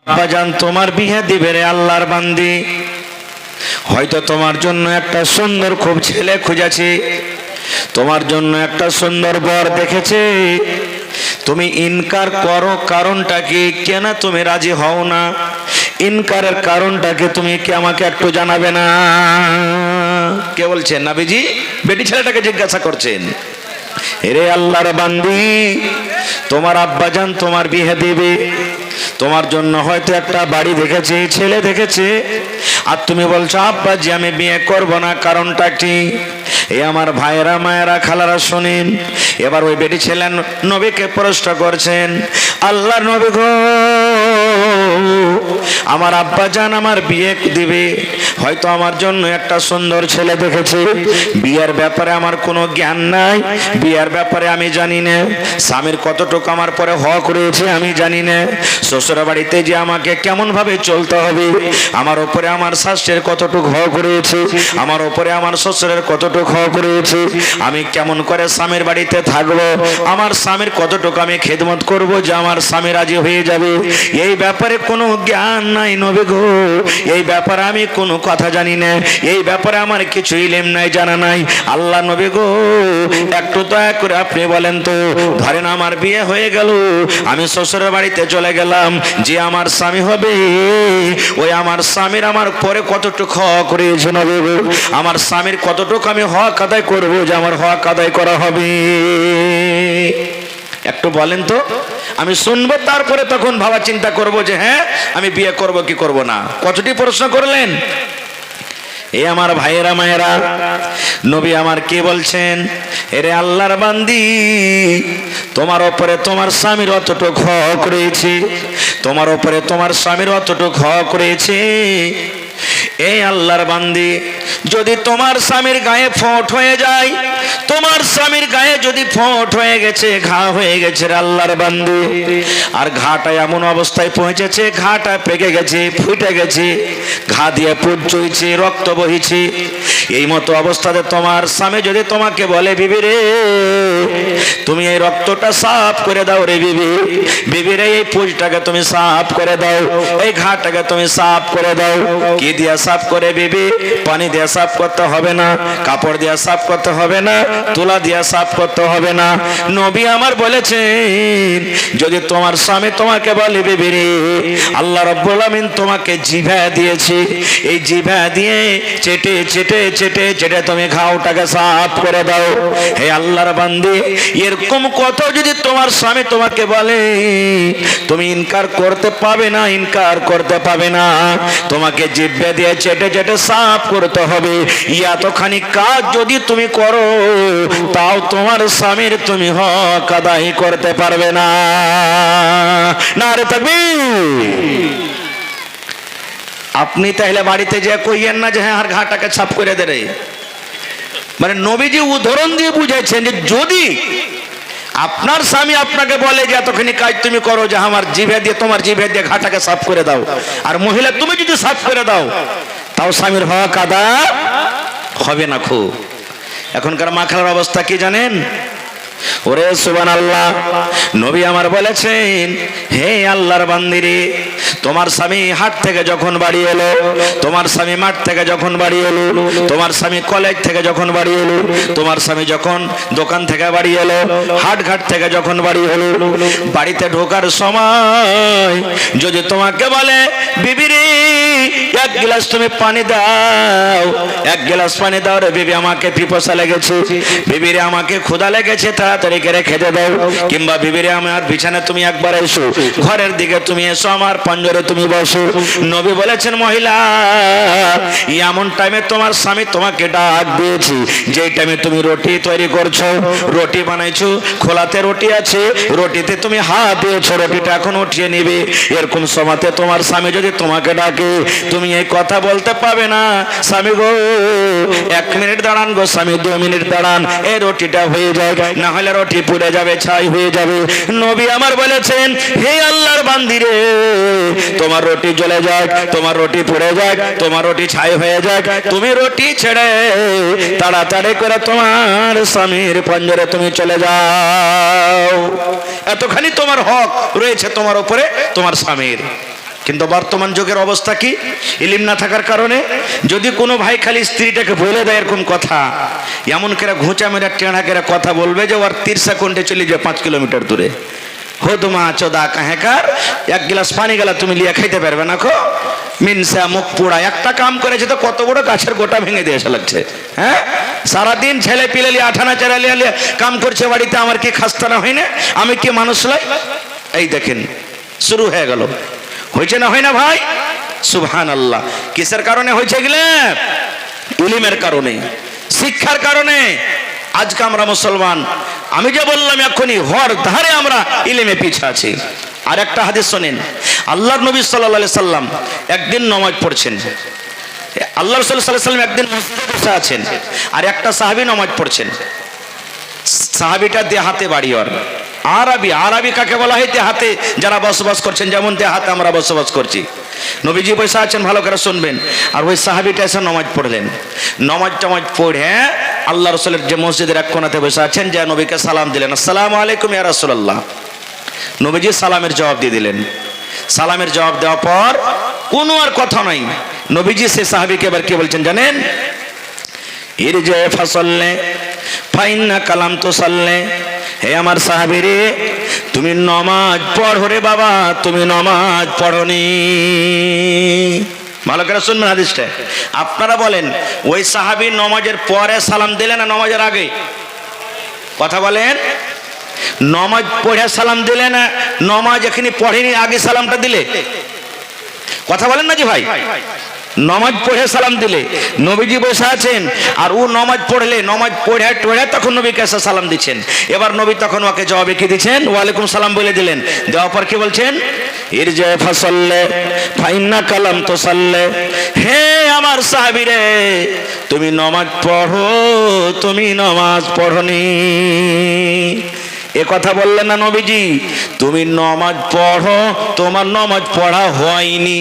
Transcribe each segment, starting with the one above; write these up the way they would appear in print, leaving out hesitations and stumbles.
আব্বাজান তোমার বিয়ে দিবে রে আল্লাহর বান্দি, হয়তো তোমার জন্য একটা সুন্দর খুব ছেলে খুঁজেছে, তোমার জন্য একটা সুন্দর বর দেখেছে, তুমি ইনকার করো, কারণটা কি? কেন তুমি রাজি হও না? ইনকারের কারণটা কি তুমি কি আমাকে একটু জানাবে না? কে বলছেন? নবীজি বেটি ছেলেটাকে জিজ্ঞাসা করছেন। রে আল্লাহর বান্দি, তোমার আব্বাজান তোমার বিয়ে দেবে, তোমার জন্য হয়তো একটা বাড়ি দেখেছে, ছেলে দেখেছে, আর তুমি বলছো আব্বাজি আমি বিয়ে করব না, কারণটা কি? এ আমার ভাইয়েরা, মায়েরা, খালারা শোনেন। এবার ওই বেটি ছেলে নবীকে প্রশ্ন করছেন, আল্লাহর নবী গো, আমার আব্বাজান আমার বিয়ে দিবে, হয়তো আমার জন্য একটা সুন্দর ছেলে দেখেছে, বিয়ের ব্যাপারে আমার কোনো জ্ঞান নাই, বিয়ের ব্যাপারে আমি জানি না, স্বামীর কতটুকু আমার পরে হক রয়েছে আমি জানি না, শ্বশুর বাড়িতে যে আমাকে কেমন ভাবে চলতে হবে, আমার উপরে আমার শাশুড়ির কতটুকু হক রয়েছে, আমার উপরে আমার শ্বশুরের কতটুকু হক রয়েছে, আমি কেমন করে স্বামীর বাড়িতে থাকবো, আমার স্বামীর কতটুকু আমি খেদমত করব যে আমার স্বামী রাজি হয়ে যাবে, এই ব্যাপারে কোনো জ্ঞান নাই নবী গো, এই ব্যাপারে আমি কোনো কথা জানি না, এই ব্যাপারে আমার কিছু ইলম নাই, জানা নাই। আল্লাহ নবী গো, একটু দয়া করে আপনি বলেন তো, ধরেন আমার বিয়ে হয়ে গেল, আমি শ্বশুরের বাড়িতে চলে গেলাম, যে আমার স্বামী হবে, ওই আমার স্বামীর আমার পরে কতটুকু হক রয়েছে নবী গো, আমার স্বামীর কতটুকু আমি হক আদায় করবো যে আমার হক আদায় করা হবে, একটু বলেন তো, আমি শুনবো, তারপরে তখন ভাবা চিন্তা করব যে হ্যাঁ আমি বিয়ে করব কি করব না। কতটি প্রশ্ন করলেন? এ আমার ভাইয়েরা, মায়েরা, নবী আমার কি বলছেন? এরে আল্লাহর বান্দি, তোমার উপরে তোমার স্বামীর অতটুকু হক রয়েছে, তোমার উপরে তোমার স্বামীর অতটুকু হক রয়েছে। এই আল্লাহর বান্দি, যদি তোমার স্বামীর গায়ে ফোঁট হয়ে যায়, তোমার স্বামীর গায়ে যদি ফোঁট হয়ে গেছে, ঘা হয়ে গেছে আল্লাহর বান্দি, আর ঘাটা এমন অবস্থায় পৌঁছেছে, ঘাটা পেকে গেছে, ফুটে গেছে, ঘা দিয়ে পুজ চইছে, রক্ত বহিছে, এই মতো অবস্থাতে তোমার স্বামী যদি তোমাকে বলে বিবি রে তুমি এই রক্তটা সাফ করে দাও রে বিবি, বিবি রে এই পুজটাকে তুমি সাফ করে দাও, এই ঘাটাকে তুমি সাফ করে দাও, কি দিয়া সাফ করে বিবি? পানি দিয়া সাফ করতে হবে না, কাপড় দিয়া সাফ করতে হবে না, তুলা দিয়া সাফ করতে হবে না। নবী আমার বলেছেন, যদি তোমার স্বামী তোমাকে বলে বিবি রে আল্লাহ রাব্বুল আমিন তোমাকে জিভা দিয়েছে, এই জিভা দিয়ে চেটে চেটে চেটে চেটে তুমি ঘাওটাকে সাফ করে দাও। হে আল্লাহর বান্দি, এরকম কত যদি তোমার স্বামী তোমাকে বলে, তুমি ইনকার করতে পাবে না, ইনকার করতে পাবে না, তোমাকে জিভা দিয়ে চেটে চেটে সাফ করতে হবে। এতখানি কাজ যদি তুমি করো, তাও তোমার স্বামীর তুমি হক আদায় করতে পারবে না। নারে তাকবীর। আপনি তাহলে বাড়িতে যে কইয়েন না যে হ্যাঁ আর ঘাটাকে সাফ করে দে রে, মানে নবীজি উদাহরণ দিয়ে বুঝাইছেন যে যদি আপনার স্বামী আপনাকে বলে যে এতখানি কাজ তুমি করো, যে আমার জিভে দিয়ে তোমার জিভে দিয়ে ঘাটাকে সাফ করে দাও, আর মহিলা তুমি যদি সাফ করে দাও, তাও স্বামীর হক আদায় হবে না। খুব এখনকার মা খালার অবস্থা কি জানেন? ওরে সুবহানাল্লাহ, নবী আমার বলেছেন, হে আল্লাহর বান্দিরে, তোমার স্বামী হাট থেকে যখন বাড়ি এলো, তোমার স্বামী মাঠ থেকে যখন বাড়ি এলো, তোমার স্বামী কলেজ থেকে যখন বাড়ি এলো, তোমার স্বামী যখন দোকান থেকে বাড়ি এলো, হাট ঘাট থেকে যখন বাড়ি হলো, বাড়িতে ঢোকার সময় যদি তোমাকে বলে বিবি রে এক গ্লাস তুমি পানি দাও, এক গ্লাস পানি দাও রে বিবি, আমাকে পিপাসা লেগেছে, বিবি রে আমাকে ক্ষুধা লেগেছে, তাড়াতাড়ি করে খেতে দাও, কিংবা বিবি রে আমার বিছানায় তুমি একবার এসো, ঘরের দিকে তুমি এসো, আমার পঞ্জরে তুমি বসো। নবী বলেছেন, মহিলা এমন টাইমে তোমার স্বামী তোমাকে ডাক দিয়েছে, যেই টাইমে তুমি রুটি তৈরি করছো, রুটি বানাইছো, খোলাতে রুটি আছে, রুটিতে তুমি হাত দিয়েছো, রুটিটা এখন উঠিয়ে নিবে, এরকম সময়তে তোমার স্বামী যদি তোমাকে ডাকে, তুমি এই কথা বলতে পাবে না, স্বামী গো 1 মিনিট দাঁড়ান গো স্বামী, 2 মিনিট দাঁড়ান, এই রুটিটা হয়ে যায়, না হলে রুটি পুড়ে যাবে, ছাই হয়ে যাবে। নবী আমার বলেছেন, হে আল্লাহর বান্দিরে, তোমার রুটি জ্বলে যাক, তোমার রুটি পুড়ে যাক, তোমার রুটি ছাই হয়ে যাক, তুমি রুটি ছেড়ে তাড়াতাড়ি করে তোমার স্বামীর পঞ্জরে তুমি চলে যাও। এতখানি তোমার হক রয়েছে তোমার উপরে তোমার স্বামীর। কিন্তু বর্তমান যুগের অবস্থা কি? ইলিম না থাকার কারণে যদি কোনো ভাই খালি স্ত্রীটাকে বলে দেয় এরকম কথা, এমন করে ঘুঁচা মেরা টেঁড়া করে কথা বলবে যে ওর 30 সেকেন্ডে চলে যায় 5 কিলোমিটার দূরে। হো তোমা চোদা কাহেকার, এক গ্লাস পানি গেলা তুমি লিয়া খাইতে পারবে না। খো মিনসা মুখ পোড়া, একটা কাম করেছে তো কত বড় গাছের গোটা ভেঙে দিয়ে এসে লাগছে। হ্যাঁ, সারাদিন ছেলে পিলে লিয়ে আঠানা চেরা লিয়া কাম করছে বাড়িতে, আমার কি খাস্তানা হয় না? আমি কি মানুষ লাই? এই দেখেন শুরু হয়ে গেল। হয়েছে না হয় না ভাই? সুবহানাল্লাহ। কিসের কারণে হয়েছে গেলে? ইলমের কারণে, শিক্ষার কারণে। আজকে আমরা মুসলমান, আমি যে বললাম এখনই হর ধারে আমরা ইলমে পিছিয়ে আছি। আর একটা হাদিস শোনেন, আল্লাহর নবী সাল্লাল্লাহু আলাইহি সাল্লাম একদিন নামাজ পড়ছেন। আল্লাহ রাসূল সাল্লাল্লাহু আলাইহি সাল্লাম একদিন মসজিদে বসে আছেন, আর একটা সাহাবী নামাজ পড়ছেন। সাহাবীটা দেহাতে বাড়ি। আর আরবি, আরবি কাকে বলা হয়? দেহাতে যারা বসবাস করছেন, যেমন দেহাতে আমরা বসবাস করছি। নবীজি বসে আছেন, ভালো করে শুনবেন। আর ওই সাহাবীটা এসে নামাজ পড়লেন। নামাজ পড়ে আল্লাহ রাসূলের যে মসজিদের এক কোণাতে বসে আছেন, যে নবীকে সালাম দিলেন, আসসালামু আলাইকুম ইয়া রাসূলুল্লাহ। নবীজি সালামের জবাব দিয়ে দিলেন। সালামের জবাব দেওয়ার পর কোনো আর কথা নাই। নবীজি সে সাহাবীকে এবার কি বলছেন জানেন? ইরজে ফাসাল্লে ফাইন্না কালাম তো সাল্লে। হে আমার সাহাবী রে, তুমি নামাজ পড়ো রে বাবা, তুমি নামাজ পড়নি। ভালো করে শুনবেন হাদিসটা। আপনারা বলেন, ওই সাহাবী নামাজের পরে সালাম দিলেন না নামাজের আগে? কথা বলেন। নামাজ পড়ে সালাম দিলে না নামাজ এখানে পড়েনি আগে সালামটা দিলে? কথা বলেন না জি ভাই? নামাজ পড়ে সালাম দিলে। নবীজি বসে আছেন, আর ও নামাজ পড়লে, নামাজ পড়ে টড়ে তখন নবীকে এসে সালাম দিচ্ছেন। এবার নবী তখন ওকে জবাবে কি দিচ্ছেন? ওয়ালাইকুম সালাম বলে দিলেন। দেওয়ার পর কি বলছেন? ইরজে ফাসাল্লে ফাইন্না কালাম তো সাল্লে। হে আমার সাহাবী রে, তুমি নামাজ পড়ো, তুমি নামাজ পড়নি। এ কথা বললেন না নবীজি? তুমি নামাজ পড়ো, তোমার নামাজ পড়া হয়নি।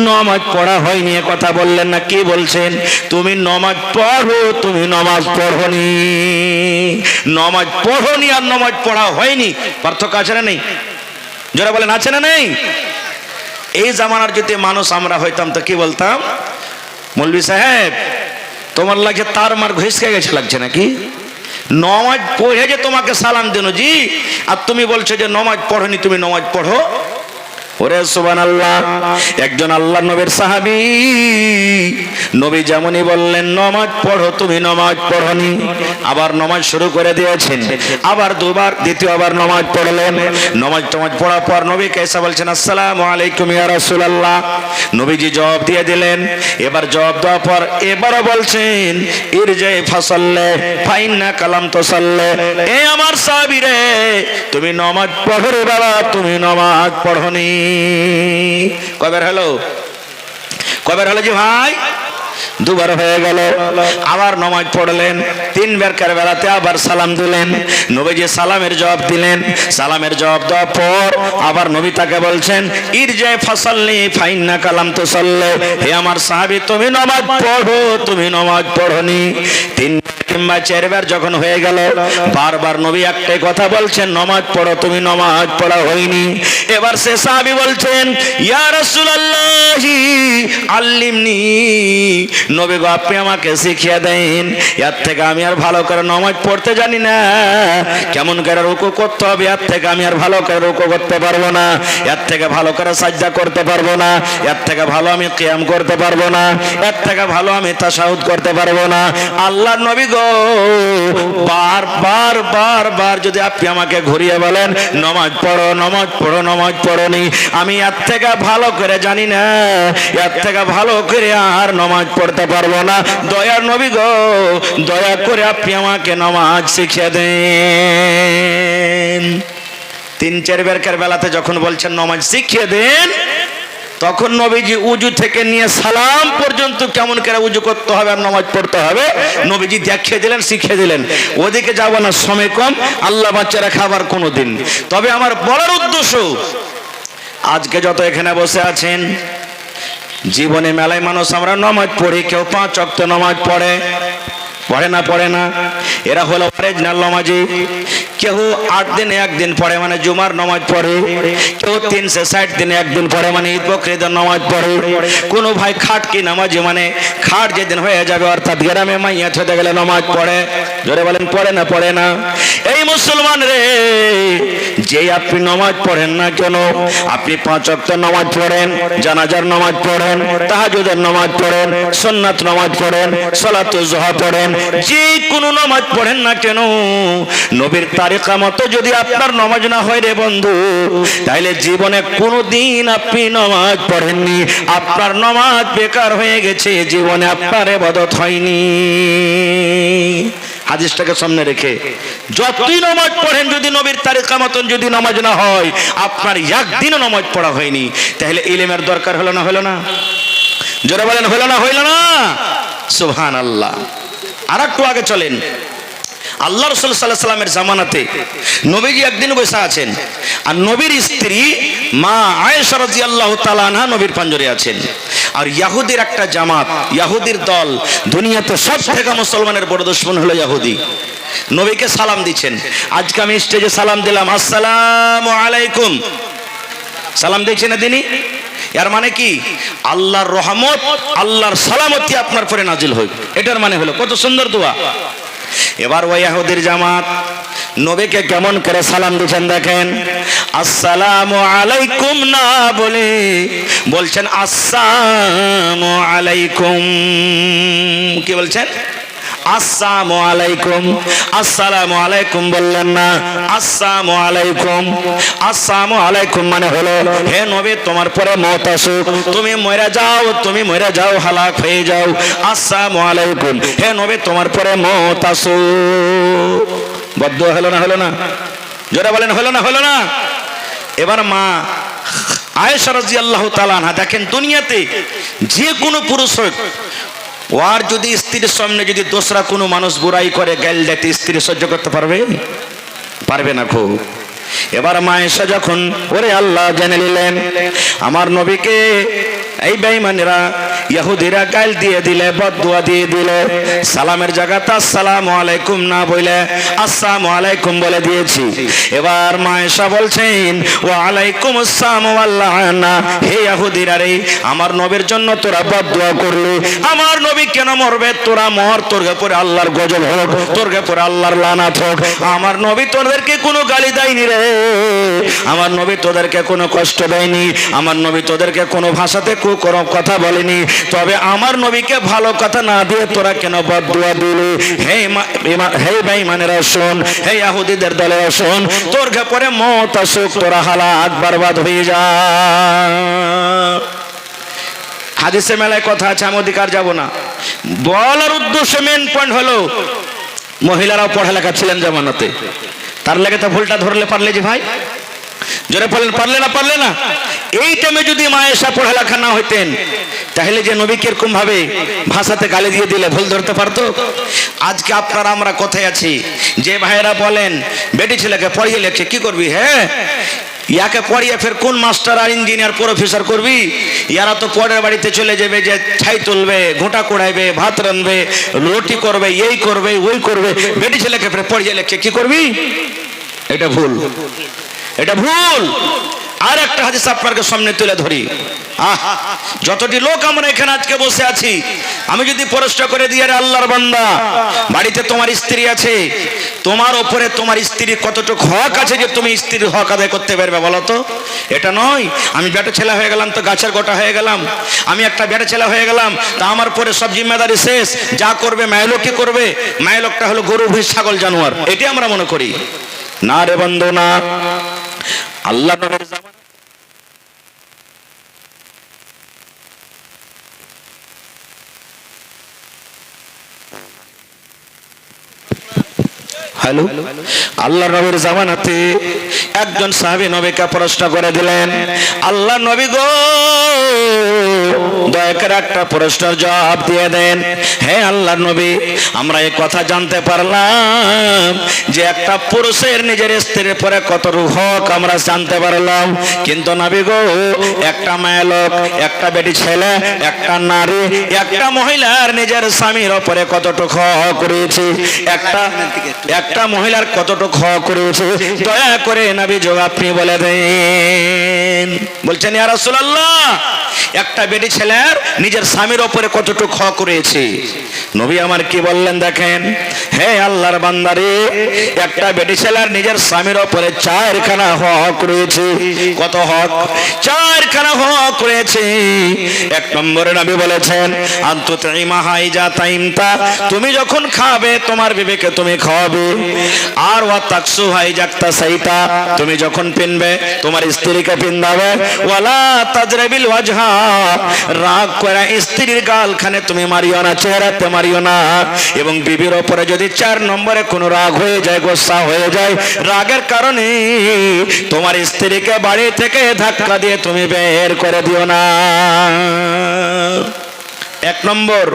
নামাজ পড়া হয়নি এ কথা বললেন না? কি বলছেন? তুমি নামাজ পড়ো, তুমি নামাজ পড়নি। নামাজ পড়নি আর নামাজ পড়া হয়নি, পার্থক্য আছে না নেই? যারা বলেন আছে না নেই? এই জামানার যদি মানুষ আমরা হইতাম তো কি বলতাম? মৌলভী সাহেব, তোমার লাগছে তার মার ঘুষকে গেছে লাগছে নাকি? নামাজ পড়ে যে তোমাকে সালাম দেন জি, আর তুমি বলছো যে নামাজ পড়নি, তুমি নামাজ পড়ো। ওরে সুবহানাল্লাহ। একজন আল্লাহর নবীর সাহাবী, নবী যেমনই বললেন নামাজ পড়ো, তুমি নামাজ পড়নি, আবার নামাজ শুরু করে দিয়েছেন। আবার দুবার, দ্বিতীয়বার নামাজ পড়লেন। নামাজ পড়ার পর নবীকে এসে বলছেন, আসসালামু আলাইকুম ইয়া রাসূলুল্লাহ। নবীজি জবাব দিয়ে দিলেন। এবার জবাব দেওয়ার পর এবারও বলছেন, ইরজে ফাসাল্লে ফাইন্না কালাম তো সাল্লে। এ আমার সাহাবী রে, তুমি নামাজ পড়ো রে বাবা, তুমি নামাজ পড়নি। কয়বার হলো? কয়বার হলো জি ভাই? দুবার হয়ে গেল। আবার নামাজ পড়লেন। তিনবার বেলাতে আবার সালাম দিলেন। নবীজি সালামের জবাব দিলেন। সালামের জবাব দেওয়ার পর আবার নবী তাকে বলছেন, ইরজে ফাসাল্লি ফাইন্না কালাম তো সাল্লে। হে আমার সাহাবী, তুমি নামাজ পড়ো, তুমি নামাজ পড়নি। তিন কিংবা চারবার যখন হয়ে গেল, বারবার নবী একটাই কথা বলছেন, নামাজ পড়ো, তুমি নামাজ পড়া হয়নি। এবার সে সাহাবী বলছেন, ইয়া রাসূলুল্লাহ আল্লিমনি। নবী গো, আপনি আমাকে শিখিয়ে দেন, এর থেকে আমি আর ভালো করে নামাজ পড়তে জানি না। কেমন করে রুকু করতে হবে এর থেকে আমি আর ভালো করে রুকু করতে পারবো না, এর থেকে ভালো করে সাজদা করতে পারবো না, এর থেকে ভালো আমি কিয়াম করতে পারবো না, এর থেকে ভালো আমি তাশাহুদ করতে পারবো না। আল্লাহর নবী গো, বারবার যদি আপনি আমাকে ঘুরিয়ে বলেন নামাজ পড়ো, নামাজ পড়ো, নামাজ পড়নি, আমি এর থেকে ভালো করে জানি না, এর থেকে ভালো করে আর নামাজ পড়তে পারবো না। দয়ার নবী গো, দয়া করে আপনি আমাকে নামাজ শিখিয়ে দেন। তিন চারবার বেলাতে যখন বলছেন নামাজ শিখিয়ে দেন, তখন নবীজি উজু থেকে নিয়ে সালাম পর্যন্ত কেমন করে উজু করতে হবে আর নামাজ পড়তে হবে নবীজি দেখিয়ে দিলেন, শিখিয়ে দিলেন। ওদিকে যাব না, সময় কম, আল্লাহ বাচ্চারা খাবার কোনো দিন। তবে আমার বলার উদ্দেশ্য, আজকে যত এখানে বসে আছেন, জীবনে মেলায় মানুষ আমরা নামাজ পড়ি, কেউ 5 ওয়াক্ত নামাজ পড়ে, পড়ে না এরা হলো অরিজিনাল নামাজি। কেউ 8 দিনে একদিন পড়ে মানে জুমার নামাজ পড়ে, কেউ 360 দিনে একদিন পড়ে মানে ঈদ বকরিদের নামাজ পড়ে। কোন ভাই খাটকি নামাজি মানে খাট যেদিন হয়ে যাবে অর্থাৎ গ্রামে মাইয়া ছেড়ে গেলে নামাজ পড়ে। জোরে বলেন পড়ে না। এই মুসলমান রে, যে আপনি নামাজ পড়েন না কেন, আপনি 5 ওয়াক্ত নামাজ পড়েন, জানাজার নামাজ পড়েন, তাহাজ্জুদের নামাজ পড়েন, সুন্নাত নামাজ পড়েন, সালাতুল জোহা পড়েন, যে কোনো নামাজ পড়েন না কেন, নবীর তারিকা মতো যদি আপনার নামাজ না হয় রে বন্ধু, তাইলে জীবনে কোনোদিন আপনি নামাজ পড়েননি, আপনার নামাজ বেকার হয়ে গেছে, জীবনে আপনার ইবাদত হয়নি। হাদিসটাকে সামনে রেখে যতই নামাজ পড়েন, যদি নবীর তারিকা মতন যদি নামাজ না হয়, আপনার একদিনও নামাজ পড়া হয়নি। তাহলে ইলমের দরকার হলো না? জোরে বলেন হলো না? সুবহানাল্লাহ। আর একটু আগে চলেন। আল্লাহ রাসূল সাল্লাল্লাহু আলাইহি সাল্লামের জামানাতে নবীজি একদিন বসে আছেন, আর নবীর স্ত্রী মা আয়েশা রাদিয়াল্লাহু তাআলা আনহা নবীর পাঞ্জরে আছেন। আর ইহুদির একটা জামাত, ইহুদির দল, দুনিয়াতে সব থেকে মুসলমানের বড় দুশমন হলো ইহুদি। নবীকে সালাম দিচ্ছেন। আজকে আমি স্টেজে সালাম দিলাম, আসসালামু আলাইকুম, সালাম দিচ্ছেন না তিনি? এর মানে কি? আল্লাহর রহমত, আল্লাহর সালামতি আপনার পরে নাজিল হোক, এটার মানে হলো কত সুন্দর দোয়া। এবার ওই ইহুদির জামাত নবীকে কেমন করে সালাম দিচ্ছেন দেখেন। আসসালামু আলাইকুম না বলে বলছেন আসসালামু আলাইকুম। কি বলছেন? আসসালামু আলাইকুম। আসসালামু আলাইকুম বললেন না, আসসালামু আলাইকুম। আসসালামু আলাইকুম মানে হলো হে নবী তোমার পরে মওত আসুক, তুমি মরে যাও, হালাক হয়ে যাও। আসসালামু আলাইকুম, হে নবী তোমার পরে মওত আসুক। বদদুয়া হলো না? জোরে বলেন হলো না? এবার মা আয়েশা রাদিয়াল্লাহু তাআলা আনহা দেখেন, দুনিয়াতে যে কোনো পুরুষ হোক, ওর যদি স্ত্রীর সামনে যদি দোসরা কোনো মানুষ বুরাই করে, গাল দেয়, স্ত্রী সহ্য করতে পারবে না খুব। এবার মা আয়েশা যখন ওরে আল্লাহ জেনে নিলেন আমার নবীকে এই বেঈমানেরা ইহুদিরা গাল দিয়ে দিলে, বদদুয়া দিয়ে দিলে, সালামের জায়গাতে আসসালামু আলাইকুম না বলে আসসালামু আলাইকুম বলে দিয়েছি। এবার মা আয়েশা বলছেন ওয়া আলাইকুম আসসালাম ওয়াল লাআনা, হে ইহুদিরা রে, আমার নবীর জন্য তোরা বদদুয়া করলি, আমার নবী কেন মরবে? তোরা মর, তোর উপরে আল্লাহর গজব হোক, তোর উপরে আল্লাহর লানাত হোক। আমার নবী তোদেরকে কোনো গালি দেয়নি রে, আমার নবী তোদেরকে কোনো কষ্ট দেয়নি, আমার নবী তোদেরকে কোনো ভাষাতে কোনো কথা বলেনি, তবে আমার নবীকে ভালো কথা না দিয়ে তোরা কেন বদদুয়া দিলি? হে বেঈমানেরা শোন, হে ইহুদিদের দলেরা শোন, তোর পরে মওত আসুক, তোরা হালাক বরবাদ হয়ে যা। হাদিসে মেলায় কথা আছে, আমি অধিকার যাব না। বলার উদ্দেশ্য মেন পয়েন্ট হলো মহিলারাও পড়ালেখা ছিলেন জামানাতে, তার লাগে তো ভুলটা ধরলে পারলে যে ভাই, জোরে বলেন পারলে না? এই টাইমে যদি মা আয়েশা পড়ালেখা না হইতেন, তাহলে যে নবী কিরকম ভাবে ভাষাতে গালি দিয়ে দিলে ভুল ধরতে পারতো। আজকে আপনারা আমরা কোথায় আছি, যে ভাইয়েরা বলেন বেটি ছেলেকে পড়িয়ে লেখছে, কি করবি? হ্যাঁ, ইয়াকে পড়িয়ে ফের কোন মাস্টার আর ইঞ্জিনিয়ার প্রফেসর করবি? ইয়ারা তো পরের বাড়িতে চলে যাবে, যে ছাই তুলবে, ঘোঁটা কোড়াইবে, ভাত রানবে, রুটি করবে, এই করবে ওই করবে, বেটি ছেলেকে ফের পড়িয়ে লেখছে, কি করবি? এটা ভুল। আর একটা হাদিস আপনাদের সামনে তুলে ধরি। যতটি লোক আমরা এখানে আজকে বসে আছি, আমি যদি প্রশ্ন করে দিই, আরে আল্লাহর বান্দা, বাড়িতে তোমার স্ত্রী আছে, তোমার ওপরে তোমার স্ত্রীর কতটুকু হক আছে যে তুমি স্ত্রীর হক আদায় করতে পারবে বলো তো? এটা নয় আমি বেটা ছেলে হয়ে গেলাম তো গাছের গোটা হয়ে গেলাম, আমি একটা বেটা ছেলে হয়ে গেলাম তা আমার পরে সব জিম্মেদারি শেষ, যা করবে মায়লোকই করবে, মায়লোকটা হলো গরু ভৈষ ছাগল জানোয়ার, এটাই আমরা মনে করি। না রে বন্ধু না, আল্লাহ নবীর জামানায় আল্লাহ নবীর জামানাতে একজন সাহাবী নবীকে প্রশ্ন করে দিলেন, আল্লাহ নবী গো, দয়া করে একটা প্রশ্নের জবাব দিয়ে দেন। হে আল্লাহর নবী, আমরা এই কথা জানতে পারলাম যে একটা পুরুষের নিজের স্ত্রীর পরে কতটুকু হক আমরা জানতে পারলাম, কিন্তু নবী গো, একটা মেয়ে লোক, একটা বেটি ছেলে, একটা নারী, একটা মহিলার নিজের স্বামীর ওপরে কতটুকু হক রয়েছে, একটা মহিলার কতটুকু হক রয়েছে, দয়া করে নবী যোগ আপনি বলে দেন। বলছেন ইয়া রাসূলুল্লাহ, একটা বেটি ছেলের নিজের স্বামীর ওপরে কতটুকু হক রয়েছে। নবী আমার কি বললেন দেখেন, হে আল্লাহর বান্দারে, একটা বেটি ছেলের নিজের স্বামীর ওপরে 4খানা হক রয়েছে। কত হক? 4খানা হক রয়েছে। এক নম্বরে নবী বলেছেন, আনতুতিমা হাইজা তাইমতা, তুমি যখন খাবে তোমার বিবিকে তুমি খাওয়াবে। আর ওয়া তাকসু হাইজাক্তা সাইতা, তুমি যখন পিনবে তোমার স্ত্রীকে পিন্দাবে। ওয়ালা তাজরাবিল ওয়াজহা, রাগ করে স্ত্রীর গালখানে তুমি মারিও না, চেহারাতে মারিও না। এবং বিবির ওপরে যদি 4 নম্বরে কোনো রাগ হয়ে যায়, গোসা হয়ে যায়, রাগের কারণে তোমার স্ত্রীকে বাড়ি থেকে ধাক্কা দিয়ে তুমি বের করে দিও না। 1 নম্বর,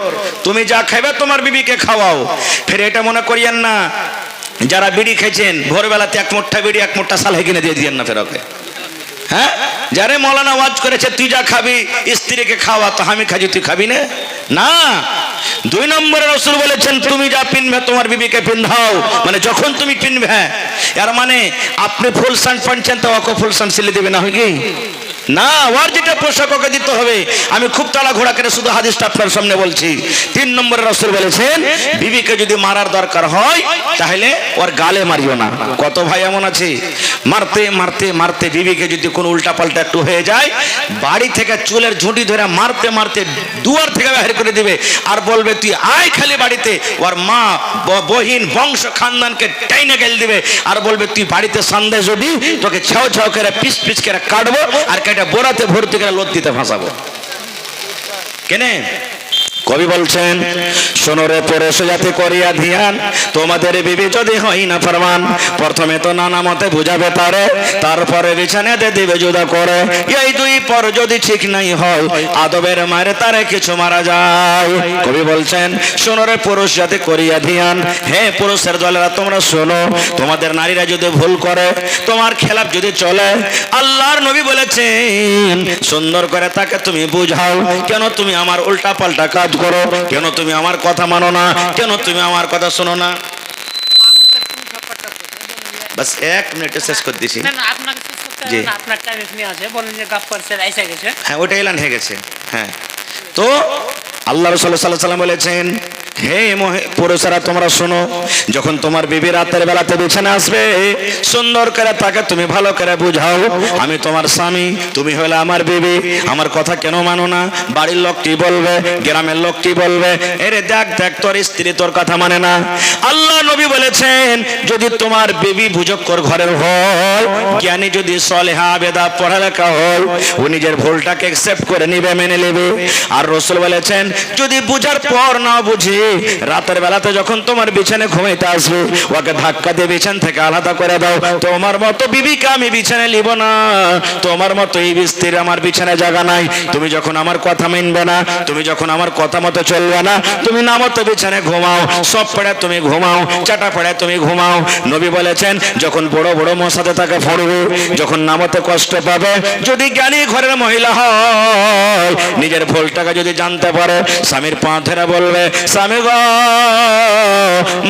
তুমি যা খাবে তোমার বিবিকে খাওয়াও। ফের এটা মনে করিয়েন না যারা বিড়ি খেয়েছেন ভোরবেলাতে 1 মুঠা বিড়ি 1 মুঠা সালহে কিনে দিয়ে দিয়েন না ফের ওকে। হ্যাঁ, যারে মৌলানা ওয়াজ করেছে তুই যা খাবি স্ত্রীকে খাওয়া, তো আমি খাজি তুই খাবি না? না। 2 নম্বরে রাসূল বলেছেন, তুমি যা পিনবে তোমার বিবিকে পিন্ধাও। মানে যখন তুমি পিনবে, এর মানে আপনি ফুল শার্ট পাচ্ছেন তো ওকে ফুল শার্ট সিলে দেবে না, হয় কি না? ওর যেটা পোশাক ওকে দিতে হবে। আমি খুব তাড়া ঘোড়া করে শুধু হাদিসটা আপনার সামনে বলছি। 3 নম্বরে রাসূল বলেছেন, বিবিকে যদি মারার দরকার হয় তাহলে ওর গালে মারিও না। কত ভাই এমন আছে মারতে মারতে মারতে বিবিকে যদি কোনো উল্টা পাল্টা একটু হয়ে যায়, বাড়ি থেকে চুলের ঝুঁটি ধরে মারতে মারতে দুয়ার থেকে বের করে দিবে আর বলবে তুই আয় খালি বাড়িতে। ওর মা বহিন বংশ খানদানকে টাইনে গেল দিবে আর বলবে তুই বাড়িতে সন্দেহ যদি তোকে ছাও ছাও করে পিস পিস করে কাটবো আর কেটে বোরাতে ভর্তি করে লোদ দিতে ভাসাবো। কেনে কবি বলছেন, শোনো রে পুরুষ জাতি করিয়া ধ্যান, তোমাদের বিবি যদি হয় না ফরমান, প্রথমে তো নানা মতে বুঝাবে তারে, তারপরে বিছানাতে দিবে জুদা করে। এই 2 পর যদি ঠিক নাই হয়, আদবের মারে তারে কিছু মারা যায়। কবি বলছেন, শোনো রে পুরুষ জাতি করিয়া ধ্যান, হে পুরুষের দলেরা তোমরা শোনো, তোমাদের নারীরা যদি ভুল করে, তোমার খেলাপ যদি চলে, আল্লাহর নবী বলেছেন সুন্দর করে তাকে তুমি বুঝাও। কেন তুমি আমার উল্টা পাল্টা কাজ করো? কেন তুমি আমার কথা মানো না? কেন তুমি আমার কথা শোনো না? বাস 1 মিনিটে শেষ করে দিছি। হ্যাঁ, ওটা এলান হয়ে গেছে। হ্যাঁ, তো আল্লাহ রাসূল সাল্লাল্লাহু আলাইহি ওয়াসাল্লাম বলেছেন, হে পুরুষেরা তোমরা শোনো, যখন তোমার বিবি রাতের বেলাতে বিছানা আসবে, সুন্দর করে তাকে তুমি ভালো করে বুঝাও, আমি তোমার স্বামী, তুমি হলে আমার বিবি, আমার কথা কেন মানো না? বাড়ির লোক কি বলবে, গ্রামের লোক কি বলবে? এরে দেখ দেখ তোর স্ত্রী তোর কথা মানে না। আল্লাহ নবী বলেছেন, যদি তোমার বিবি বুঝক্কর ঘরের হয়, জ্ঞানী যদি সলেহা আবেদা পড়ালেখা হয়, ও নিজের ভুলটাকে অ্যাকসেপ্ট করে নিবে, মেনে নেবে। আর রাসূল বলেছেন, যদি বুঝার পর না বুঝে রাতের বেলাতে যখন তোমার বিছানে ঘুমাইতে আসবে, ওকে ধাক্কা দিয়ে বিছান থেকে আলাদা করে দাও। তোমার মতো বিবিকে আমি বিছানে নিব না, তোমার মতো এই স্ত্রীর আমার বিছানে জায়গা নাই। তুমি যখন আমার কথা মানবে না, তুমি যখন আমার কথা মতো চলবে না, তুমি না মতো বিছানে ঘুমাও, সব পড়ে তুমি ঘুমাও, চাটা পড়ে তুমি ঘুমাও। নবী বলেছেন, যখন বড় বড় মশাতে তাকে ফড়বে, যখন নামতে কষ্ট পাবে, যদি জ্ঞানী ঘরের মহিলা হয়, নিজের ভুলটাকে যদি জানতে পারে, স্বামীর পা ধরে বলবে, স্বামী গো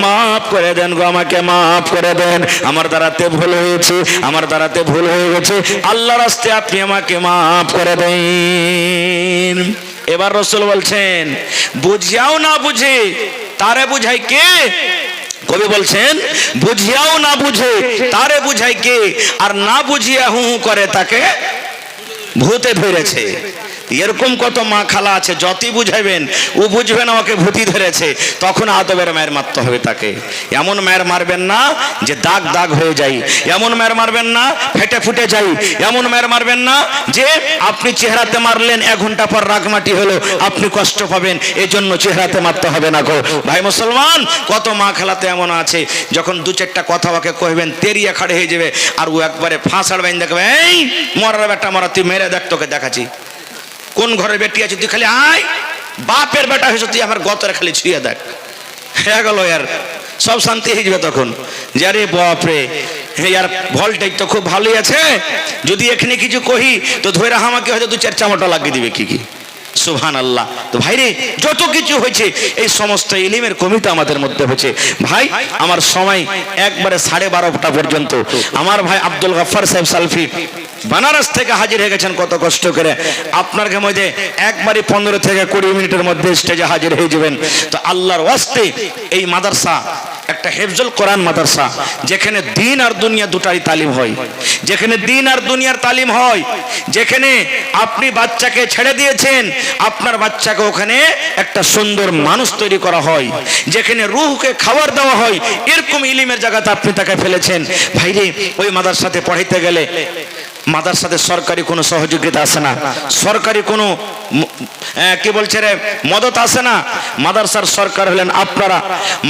মাফ করে দেন গো, আমাকে মাফ করে দেন, আমার দ্বারাতে ভুল হয়েছে, আমার দ্বারাতে ভুল হয়ে গেছে, আল্লাহর রাস্তে আপনি আমাকে মাফ করে দেন। এবার রাসূল বলছেন, বুঝিয়াও না বুঝে তারে বুঝাই কে? কবি বলছেন, বুঝিয়াও না বুঝে তারে বুঝাই কে? আর না বুঝিয়া হু করে তাকে ভূতে ধরেছে। এরকম কত মা খালা আছে, যতই বুঝাইবেন ও বুঝবে না, ওকে ভূতি ধরেছে, তখন আদবের মায়ের মারতে হবে তাকে। এমন মায়ের মারবেন না যে দাগ দাগ হয়ে যায়, এমন মায়ের মারবেন না ফেটে ফুটে যাই, এমন মায়ের মারবেন না যে আপনি চেহারাতে মারলেন 1 ঘন্টা পর রাগমাটি হলো, আপনি কষ্ট পাবেন, এই জন্য চেহারাতে মারতে হবে না গো। ভাই মুসলমান, কত মা খালাতে এমন আছে, যখন 2-4টা কথা ওকে কইবেন তেরিয়া খাড়ে হয়ে যাবে, আর ও একবারে ফাঁসাড় বাইন দেখবে, এই মরার বেটা মরা, তুই মেরে দেখ, তোকে দেখাচ্ছি। কোন ঘরে বেটি আছে তুই খালি আয়, বাপের বেটা হয়েছে তুই আমার গতরে খালি ছুঁয়ে দেখ, হয়ে গেল ইয়ার, সব শান্তি হয়ে যাবে তখন। যে আরে বাপরে ইয়ার ভলটেজ তো খুব ভালোই আছে, যদি এখানে কিছু কহি তো ধরে আমাকে হয়তো দু চার চামটা লাগিয়ে দিবে কি। সুবহানাল্লাহ। তো ভাইরে যত কিছু হয়েছে এই সমস্ত ইলমের কমিটা আমাদের মধ্যে হয়েছে। ভাই আমার সময় একবারে 12:30টা পর্যন্ত। আমার ভাই আব্দুল গফফার সাহেব সালফি বানারস থেকে হাজির হয়ে গেছেন কত কষ্ট করে। আপনার মধ্যে একবারে 15 থেকে 20 মিনিটের মধ্যে স্টেজে হাজির হয়ে যাবেন। তো আল্লাহর ওয়াস্তে এই মাদ্রাসা একটা হেফজুল কোরআন মাদ্রাসা, যেখানে দিন আর দুনিয়া দুটাই তালিম হয়, যেখানে দিন আর দুনিয়ার তালিম হয়, যেখানে আপনি বাচ্চাকে ছেড়ে দিয়েছেন, আপনার বাচ্চাকে ওখানে একটা সুন্দর মানুষ তৈরি করা হয়, যেখানে রূহকে খাবার দেওয়া হয়, এরকম ইলিমের জায়গাতে আপনি তাকে ফেলেছেন। ভাইরে ওই মাদ্রাসাতে পড়াইতে গেলে মাদ্রাসাতে সরকারি কোনো সহযোগিতা আসে না, সরকারি কোনো কি বলছে রে মদত আসে না। মাদ্রাসার সরকার হলেন আপনারা।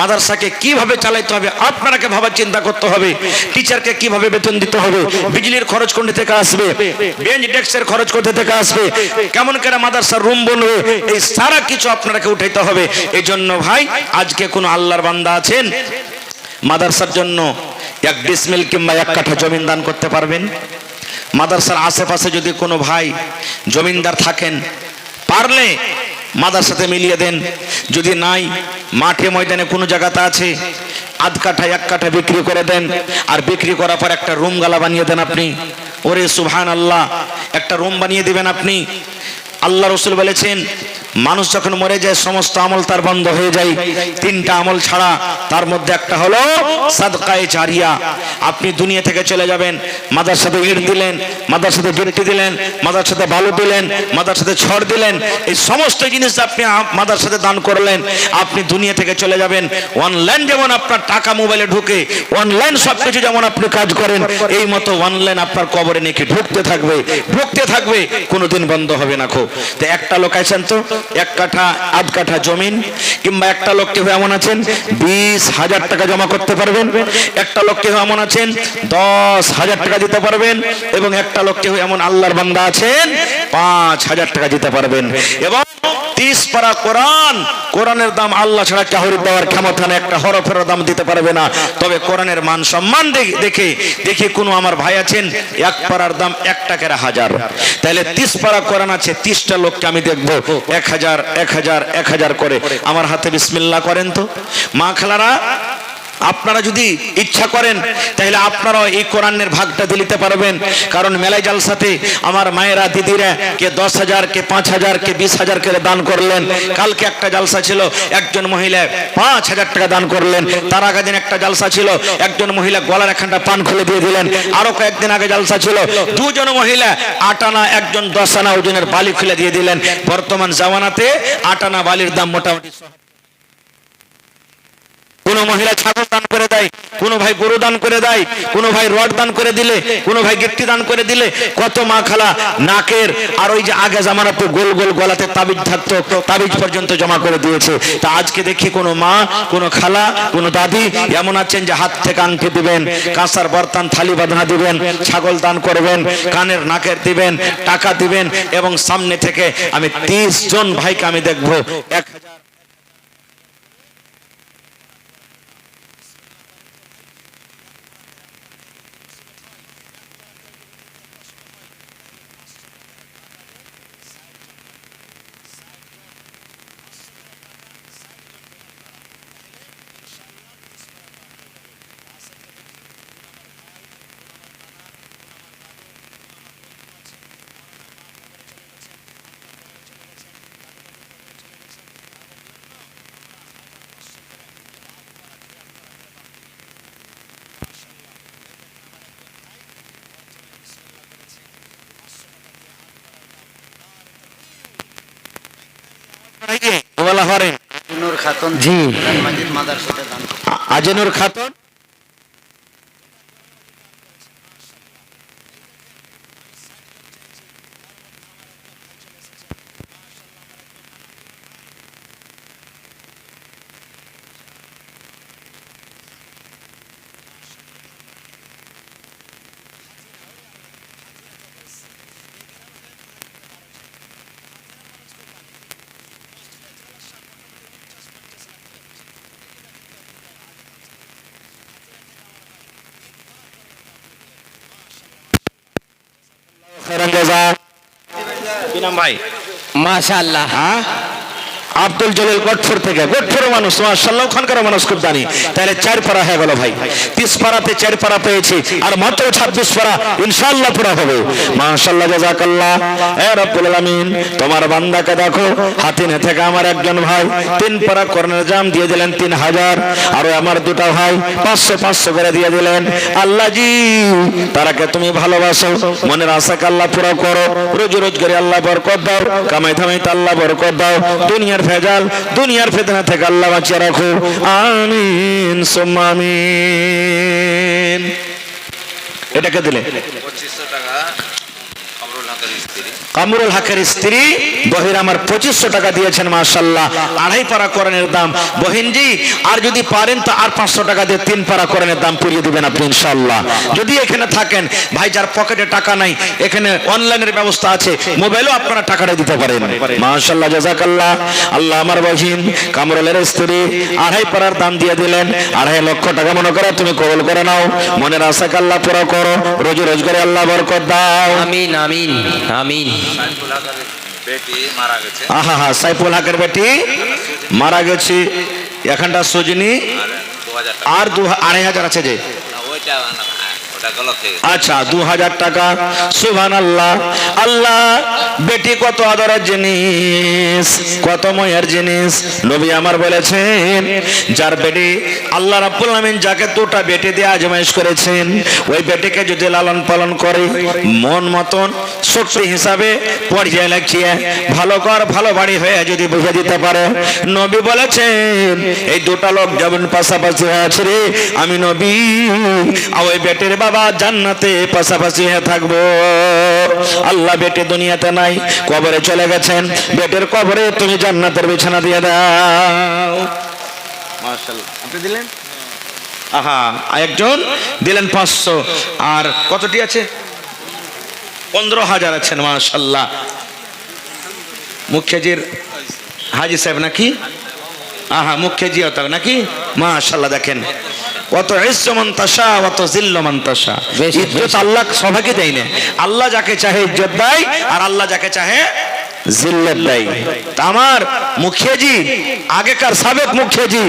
মাদ্রাসাকে কিভাবে চালাইতে হবে আপনারাকে ভাবার চিন্তা করতে হবে। টিচারকে কিভাবে বেতন দিতে হবে, বিজলির খরচ কোন থেকে আসবে, বেঞ্চ ডেস্কের খরচ কোথা থেকে আসবে, কেমন করে মাদ্রাসার রুম বলবে, এই সারা কিছু আপনারাকে উঠাইতে হবে। এই জন্য ভাই আজকে কোনো আল্লাহর বান্দা আছেন মাদ্রাসার জন্য 1 ডিসমিল কিংবা 1 কাঠা জমিন দান করতে পারবেন? মাদ্রাসার আশেপাশে যদি কোনো ভাই জমিনদার থাকেন, পারলে মাদ্রাসাতে মিলিয়ে দেন। যদি নাই, মাঠে ময়দানে কোনো জায়গাতে আছে, 1/2 কাঠা 1 কাঠা বিক্রি করে দেন। আর বিক্রি করার পর একটা রুম গালা বানিয়ে দেন আপনি। ওরে সুবহানাল্লাহ, একটা রুম বানিয়ে দিবেন আপনি। আল্লাহ রাসূল বলেছেন মানুষ যখন মরে যায় সমস্ত আমল তার বন্ধ হয়ে যায়, 3টা আমল ছাড়া, তার মধ্যে একটা হলো সাদকায়ে জারিয়া। আপনি দুনিয়া থেকে চলে যাবেন, মাদ্রাসাতে ইট দিলেন, মাদ্রাসাতে গিরটি দিলেন, মাদ্রাসাতে বালু দিলেন, মাদ্রাসাতে ছড় দিলেন, এই সমস্ত জিনিস আপনি মাদ্রাসাতে দান করলেন, আপনি দুনিয়া থেকে চলে যাবেন। অনলাইন যেমন আপনার টাকা মোবাইলে ঢুকে, অনলাইন সবকিছু যেমন আপনি কাজ করেন, এই মতো অনলাইন আপনার কবরে নাকি ঢুকতে থাকবে, ঢুকতে থাকবে, কোনোদিন বন্ধ হবে না। তো একটা লোক আছেন তো 1 কাঠা 1/2 কাঠা জমিন, কিংবা একটা লোক কেউ এমন আছেন 20,000 টাকা জমা করতে পারবেন, একটা লোক কেউ এমন আছেন 10,000 টাকা দিতে পারবেন, এবং একটা লোক কেউ এমন আল্লাহর বান্দা আছেন 5,000 টাকা দিতে পারবেন। এবং 30 পারা কোরআন, কোরআনের দাম আল্লাহ ছাড়া কাউরি দেওয়ার ক্ষমতা নেই, একটা হরফের দাম দিতে পারবে না। তবে কোরআনের মান সম্মান দেখে দেখি কোনো আমার ভাই আছেন 1 পারার দাম 1 টাকার 1000, তাহলে 30 পারা কোরআন আছে, 30টা লোককে আমি দেখবো 1000 1000 1000 করে আমার হাতে বিসমিল্লাহ করেন তো। মা খালারা, আপনারা যদি ইচ্ছা করেন তাহলে আপনারাও এই কোরআনের ভাগটা দিতে পারবেন। কারণ মেলায় জালসাতে আমার মায়েরা দিদিরা কে 10,000 কে 5,000 কে 20,000 করে দান করলেন। কালকে একটা জালসা ছিল, একজন মহিলা 5,000 টাকা দান করলেন। তার আগের দিন একটা জালসা ছিল, একজন মহিলা গলার একখানটা পান খুলে দিয়ে দিলেন। আরো কয়েকদিন আগে জালসা ছিল, 2 জন মহিলা 8 আনা, একজন 10 আনা ওজনের বালি খুলে দিয়ে দিলেন। বর্তমান জামানাতে 8 আনা বালির দাম মোটামুটি, কোন মহিলা ছাগল দান করে দেয়, কোন ভাই গরু দান করে দেয়, কোন ভাই রড দান করে দিলে, কোন ভাই গিট্টি দান করে দিলে, কত মা খালা নাকের আর ওই যে আগে জামানাতে গোল গোল গলাতে তাবিজ থাকতো, তাবিজ পর্যন্ত জমা করে দিয়েছে। তা আজকে দেখি কোন মা, কোন খালা, কোন দাদি এমন আছেন যে হাত থেকে আংটি দিবেন, কাঁসার বর্তন থালি বাঁধনা দিবেন, ছাগল দান করবেন, কানের নাকের দিবেন, টাকা দিবেন। এবং সামনে থেকে আমি 30 জন ভাইকে আমি দেখবো 1000। জি আজিনুর খাতুন খায়রান জাযা। কি নাম ভাই? মাশাআল্লাহ। হ্যাঁ, আব্দুল জলিল গঠপুর থেকে, গঠপুর মানুষ মাশাআল্লাহ, ওখানকার মানুষ খুব জানি। তাহলে 4 পারা হয়ে গেল ভাই, 30 পারাতে 4 পারা পেয়েছি, আর মাত্র 26 পারা ইনশাআল্লাহ পুরা হবে। মাশাআল্লাহ, জাযাকাল্লাহ। এ রব্বুল আলামিন, তোমার বান্দাকে দেখো, হাতিনে থেকে আমার একজন ভাই 3 পারা কোরআনের জাম দিয়ে দিলেন 3000, আর আমার দুটো ভাই 500 500 করে দিয়ে দিলেন। আল্লাহ জি, তারাকে তুমি ভালোবাসো, মনের আশাকে আল্লাহ পুরা করো, রোজ রোজগারে আল্লাহ বরকত দাও, কামাই ধামাইতে আল্লাহ বরকত দাও, দুনিয়ার ভেজাল, দুনিয়ার ফিতনা থেকে আল্লাহ বাঁচিয়ে রাখো। আমিন সুম্মা আমিন। এটাকে দিলে 2500 টাকা কামরুল হকের স্ত্রী বহির আমার 2500 টাকা দিয়েছেন। মাশাআল্লাহ, 2.5 পারা কোরআনের দাম। বহিনজি, আর যদি পারেন তো আর 500 টাকা দিয়ে 3 পারা কোরআনের দাম পুরিয়ে দিবেন আপনি ইনশাআল্লাহ। যদি এখানে থাকেন ভাই, যার পকেটে টাকা নাই, এখানে অনলাইনের ব্যবস্থা আছে, মোবাইলেও আপনারা টাকাটা দিতে পারেন। মাশাআল্লাহ, জাযাকাল্লাহ। আল্লাহ আমার বহিন কামরুলের স্ত্রী 2.5 পারার দাম দিয়ে দিলেন, 2.5 লক্ষ টাকা মনে করে তুমি কবুল করে নাও, মনের আশাকে আল্লাহ পুরা করো, রোজ রোজগারে আল্লাহ বরকত দাও। আমিন আমিন আমিন। সাইফুল হকের বেটি মারা গেছে, আহা হা, সাইফুল হকের বেটি মারা গেছে, এখানটা সজনি আর 2,500 আছে যে, ওইটা গলত হয়ে গেছে। আচ্ছা 2000 টাকা। সুবহানাল্লাহ। আল্লাহ, বেটি কত আদরের জিনিস, কত ময়ের জিনিস। নবী আমার বলেছেন, যার বেটি আল্লাহ রাব্বুল আলামিন যাকে 2টা বেটি দিয়ে আজমাইশ করেছেন, ওই বেটিকে যদি লালন পালন করে, মন মতন শক্তি হিসাবে পর্যায়ে লাগিয়ে ভালো ঘর ভালো বাড়ি হয়ে যদি বুঝে দিতে পারে, নবী বলেছেন এই 2টা লোক যেমন পাশাপাশি আছে রে, আমি নবী আর ওই বেটির বাবা জান্নাতে পাশাপাশি হয়ে থাকবো। আল্লাহ, বেটি দুনিয়াতে নাই, কবরে চলে গেছেন, বেটের কবরে তুমি জান্নাতের বিছানা দিয়ে দাও। মাশাআল্লাহ, আপনি দিলেন? আহা, একজন দিলেন 500, আর কতটি আছে? 15,000 আছেন। মাশাআল্লাহ, মুখ্যজির হাজি সাহেব নাকি? আহা, মুখ্যজি হতো নাকি? মাশাআল্লাহ, দেখেন কত ইজ্জত মান তাশা ওয়া তুযিল্লু মান তাশা। ইজ্জত আল্লাহ সবাইকে দেয় না, আল্লাহ যাকে চাহে ইজ্জত দেয়, আর আল্লাহ যাকে চাহে জিল্লত দেয়। তা আমার মুখিয়াজি, আগেকার সাবেক মুখিয়াজি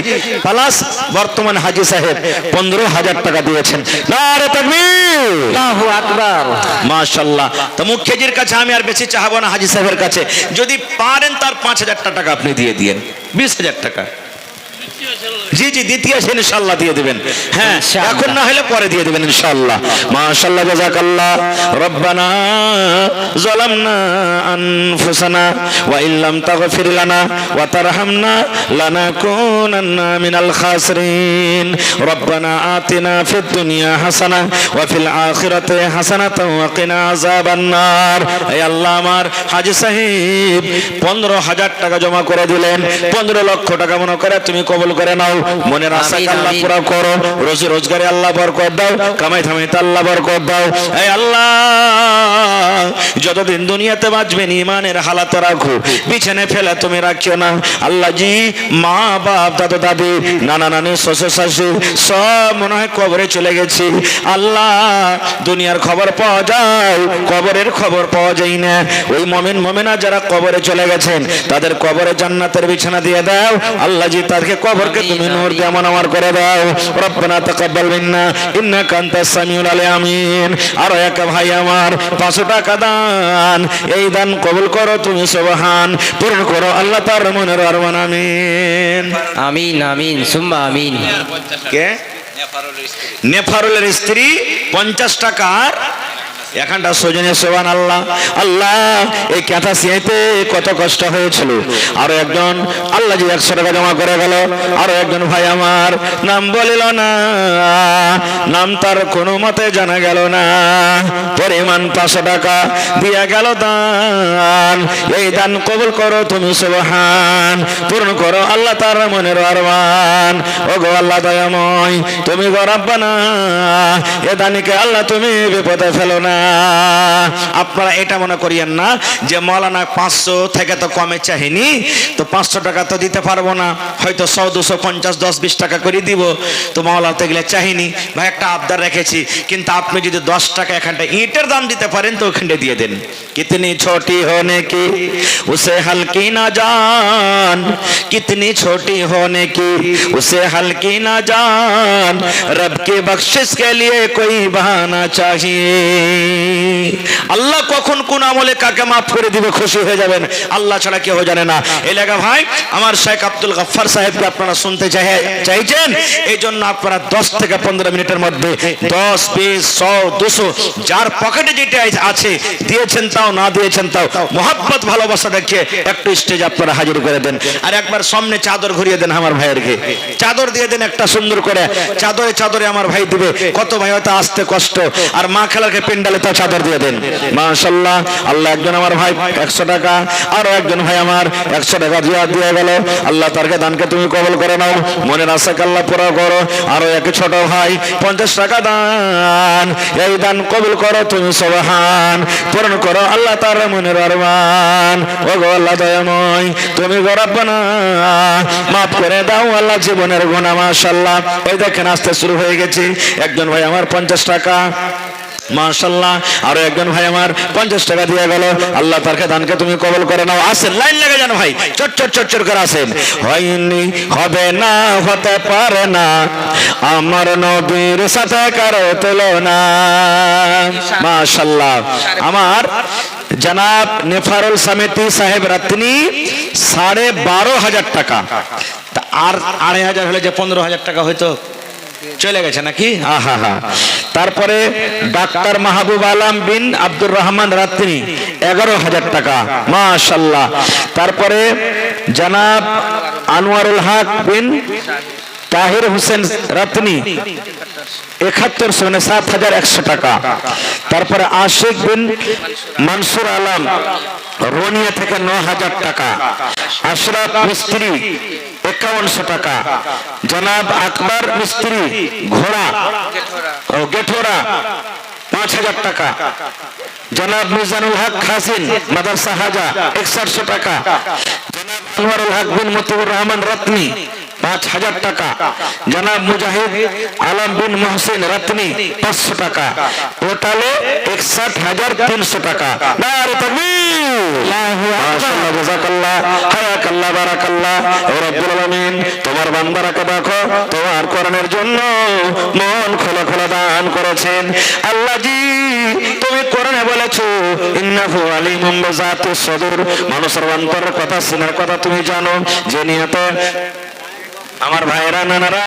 প্লাস বর্তমান হাজি সাহেব 15,000 টাকা দিয়েছেন। নারে তাকবীর, আল্লাহু আকবার। মাশাআল্লাহ। তো মুখিয়াজির কাছে আমি আর বেশি চাহাবো না, হাজি সাহেবের কাছে যদি পারেন তার 5,000 টাকা আপনি দিয়ে দিয়েন, 20,000 টাকা। জি জি, দ্বিতীয় সে ইনশাআল্লাহ দিয়ে দিবেন। হ্যাঁ, এখন না হলে পরে দিয়ে দিবেন ইনশাআল্লাহ। মাশাআল্লাহ, জাযাকাল্লাহ। রব্বানা যালামনা আনফুসানা ওয়া ইল্লাম তাগফির লানা ওয়া তারহামনা লানাকুনান্না মিনাল খাসিরিন। রব্বানা আতিনা ফিদ দুনিয়া হাসানা ওয়া ফিল আখিরাতি হাসানাতাও ওয়া কিনা আযাবান নার। হে আল্লাহ, আমার হাজী সাহেব 15,000 টাকা জমা করে দিলেন, 15 লক্ষ টাকা মনে করে তুমি কবুল করে নাও, মনের আশা আল্লাহ পুরা করো, রোজি রোজগারে আল্লাহ বরকত দাও, কামাই ধামাইতে আল্লাহ বরকত দাও। এই আল্লাহ, যতদিন দুনিয়াতে বাঁচবেন ইমানের হালাতে রাখো, বিছানে ফেলে তুমি রাখিও না। আল্লাহ জি, মা বাপ দাদা দাদি নানা নানি শ্বশুর শাশুড়ি সব মনে হয় কবরে চলে গেছি। আল্লাহ, দুনিয়ার খবর পাওয়া যায়, কবরের খবর পাওয়া যায় না। ওই মুমিন মুমিনা যারা কবরে চলে গেছেন, তাদের কবরে জান্নাতের বিছানা দিয়ে দাও। আল্লাহ জি, তাদেরকে কবরকে তুমি নূর দিয়ে আমার করে দাও। রব্বানা তাকাব্বাল মিন্না ইন্নাকা আনতাস সামিউল আলিম। আর এক ভাই আমার 500 টাকা দান, এই দান কবুল করো তুমি, সুবহান, পূরণ করো আল্লাহ তার মনের আরমান। আমিন আমিন আমিন সুম্মা আমিন। কে? নেফারুলের স্ত্রী 50 টাকার এখানটা সজনে। সুবহানাল্লাহ। আল্লাহ, এই কথা সিয়াইতে কত কষ্ট হয়েছিল। আরো একজন আল্লাহ জি 100 টাকা জমা করে গেল। আরো একজন ভাই আমার নাম বলিল না, নাম তার কোনো মতে জানা গেল না, পরিমাণ 500 টাকা দিয়া গেল দান। এই দান কবুল করো তুমি, সুবহান, পূর্ণ করো আল্লাহ তার মনের আরমান। ও গো আল্লাহ দয়াময়, তুমি গো রব্বানা, এ দানিকে আল্লাহ তুমি বিপদে ফেলো না। আপনারা এটা মনে করিয়েন না যে মৌলানা 500 থেকে তো কমে চাহিনি, তো 500 টাকা তো দিতে পারবো না, হয়তো 100 250 10 20 টাকা করে দিব, তো মৌলানা তো গেলে চাহিনি। ভাই একটা আবদার রেখেছি, কিন্তু আপনি যদি 10 টাকা এখানটা ইটের দাম দিতে পারেন তো ওখানটা দিয়ে দেন। কিতনি ছোটি হোনে কি উসে হলকি না জান, कितनी छोटी होने की उसे हल्की ना जान, रब की बख्शिश के लिए कोई बहाना चाहिए। আল্লাহ কখন কোন আমলে কাকে মাফ করে দিবে খুশি হয়ে যাবেন, আল্লাহ ছাড়া কেউ জানে না। এই লাগা ভাই আমার শেখ আব্দুল গফফার সাহেবকে আপনারা শুনতে চাইছেন, এই জন্য আপনারা 10 থেকে 15 মিনিটের মধ্যে 10 20 100 200 যার পকেটে যেটা আছে দিয়েছেন তাও, না দিয়েছেন তাও, মোহাব্বত ভালোবাসা দেখে একটু স্টেজ আপনারা হাজির করে দেন। আর একবার সামনে চাদর ঘুরিয়ে দেন, আমার ভাইয়েরকে চাদর দিয়ে দেন একটা সুন্দর করে, চাদরে চাদরে আমার ভাই দিবে। কত ভাই হয়তো আসতে কষ্ট, আর মা খেলাকে পেন্ডালে তো চাদর দিয়ে দেন। মাশাআল্লাহ, আল্লাহ একজন আমার ভাই 100 টাকা, আরো একজন ভাই আমার 100 টাকা দিয়ে গেল। আল্লাহ তারকে দানকে তুমি কবুল করে নাও, মনের আশাকে আল্লাহ পুরো করো। আরো এক ছোট ভাই 50 টাকা দান, এই দান কবুল করো তুমি, সুবহান পূরণ করো আল্লাহ তার মনের আরমান। ও গো আল্লাহ দয়াময়, তুমি গো রব্বানা মাফ করে দাও আল্লাহ জীবনের গুনাহ। মাশাআল্লাহ, ওই দেখেন আসতে শুরু হয়ে গেছে। একজন ভাই আমার 50 টাকা, মাশাআল্লাহ, আরো একজন ভাই আমার 50 টাকা দিয়ে গেল। আল্লাহ তারকে দানকে তুমি কবুল করে নাও। আসেন, লাইন লেগে যান ভাই, চট করে আসেন। হয়নি, হবে না, হতে পারে না, আমার নবীর সাথে কারো তুলনা। মাশাআল্লাহ, আমার জনাব নেফারুল সামেতি সাহেব রাতনি 12,500 টাকা, আর 2,500 হলে যে 15,000 টাকা হয়তো চলে গেছে নাকি? আহা হা। তারপরে ডাক্তার মাহবুব আলম বিন আব্দুর রহমান রাত্রি 11,000 টাকা, মাশাআল্লাহ। তারপরে জনাব আনোয়ারুল হক বিন তাহির হোসেন রাতনি 7,100 টাকা। তারপরে আশিক বিন মনসুর আলম রোনিয়া থেকে 9,000 টাকা। আশরাফ মিস্ত্রি 5100 টাকা। জনাব আকবর মিস্ত্রি ঘোড়া ও গেঠোরা 5,000 টাকা। জনাব মিজানুল হক খাসিন মাদ্রাসা হাজা 6100 টাকা। জনাব আনোয়ারুল হক বিন মতিউর রহমান রত্নি 5,000 টাকা। জনাব মুজাহিদ আলম বিন মোহসিন রত্নি 500 টাকা। টোটালে 61,300 টাকা। নারে তাকবীর, মাশাআল্লাহ, জাযাকাল্লাহ, হায়াকাল্লাহ, বারাকাল্লাহ। ও রব্বুল আলামিন, তোমার বান্দারাকে দেখো, তোমার কোরআনের জন্য মন খোলা খোলা দান করেছেন। আল্লাহ জি, তুমি কোরআনে বলেছো ইন্নাহু আলিমুম বিযাতিস সুদূর, মানুষের অন্তরের কথা, সিনার কথা তুমি জানো। যে নিয়তে আমার ভাইরা নানারা